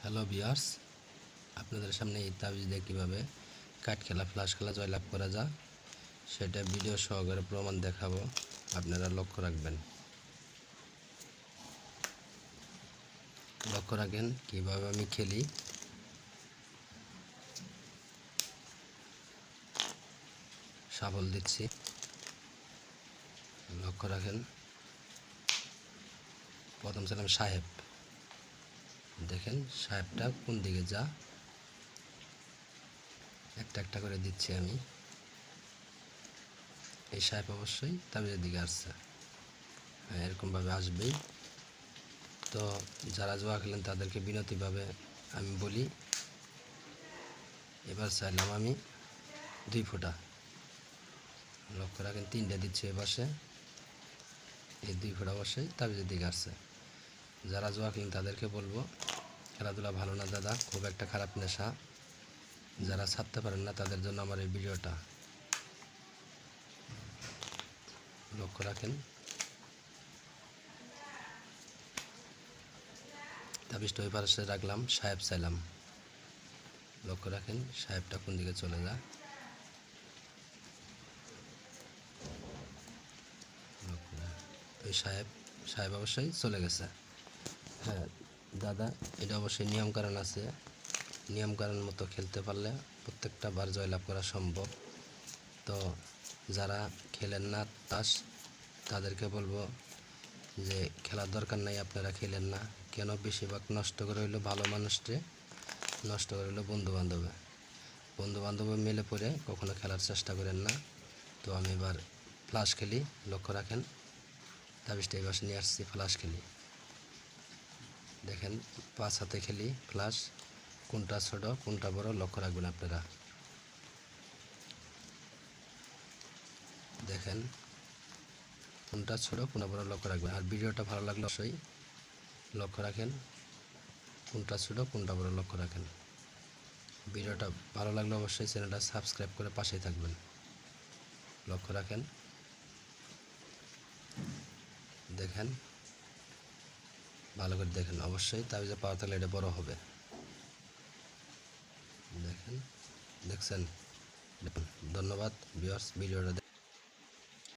Hello viewers, আপনাদের সামনে এই তাবিজ দিয়ে কীভাবে কাঠ খেলা ফ্লাশ খেলা জয়লাভ করা যায় সেটা ভিডিও সহকারে প্রমাণ দেখাবো। আপনারা লক্ষ্য রাখেন কীভাবে আমি খেলি। সাফল দিচ্ছি, লক্ষ্য রাখেন। প্রথম ছিলাম সাহেব, দেখেন সাহেবটা কোন দিকে যা, একটা একটা করে দিচ্ছি আমি। এই সাহেব অবশ্যই তাবিজের দিকে আসছে, এরকমভাবে আসবেই। তো যারা জোয়া খেলেন তাদেরকে বিনতিভাবে আমি বলি, এবার চাইলাম আমি 2 ফোঁটা, লক্ষ্য রাখেন 3টে দিচ্ছি এপাশে। এই 2 ফোঁটা অবশ্যই তাবিজের দিকে আসছে। যারা জোয়া খেলেন তাদেরকে বলবো, খেলাধুলা ভালো না দাদা, খুব একটা খারাপ নেশা। যারা ছাড়তে পারেন না তাদের জন্য আমার এই ভিডিওটা। লক্ষ্য রাখেন, তাবিজটা ওই পাশে রাখলাম, সাহেব চাইলাম। লক্ষ্য রাখেন সাহেবটা কোন দিকে চলে যায়। ওই সাহেব অবশ্যই চলে গেছে। হ্যাঁ দাদা, এটা অবশ্যই নিয়মকানুন আছে, নিয়মকানুন মতো খেলতে পারলে প্রত্যেকটা বার জয়লাভ করা সম্ভব। তো যারা খেলেন না তাস, তাদেরকে বলবো যে খেলার দরকার নাই, আপনারা খেলেন না কেন। বেশিরভাগ নষ্ট করে হইলো ভালো মানুষকে, নষ্ট করে হইলো বন্ধু বান্ধব মিলে পড়ে কখনো খেলার চেষ্টা করেন না। তো আমি এবার ফ্লাশ খেলি, লক্ষ্য রাখেন। তাবিজটা এই পাশে নিয়ে আসছি, ফ্লাশ খেলি। দেখেন 5 হাতে খেলি ফ্লাশ, কোনটা ছোট কোনটা বড় লক্ষ্য রাখবেন আপনারা। দেখেন কোনটা ছোট কোনটা বড় লক্ষ্য রাখবেন। আর ভিডিওটা ভালো লাগলে অবশ্যই লক্ষ্য রাখেন, কোনটা ছোট কোনটা বড় লক্ষ্য রাখেন। ভিডিওটা ভালো লাগলে অবশ্যই চ্যানেলটা সাবস্ক্রাইব করে পাশেই থাকবেন। লক্ষ্য রাখেন, দেখেন ভালো করে দেখেন, অবশ্যই তাবিজে পাওয়া থাকলে এটা বড় হবে। দেখেন, দেখছেন। ধন্যবাদ ভিউয়ার্স, ভিডিওটা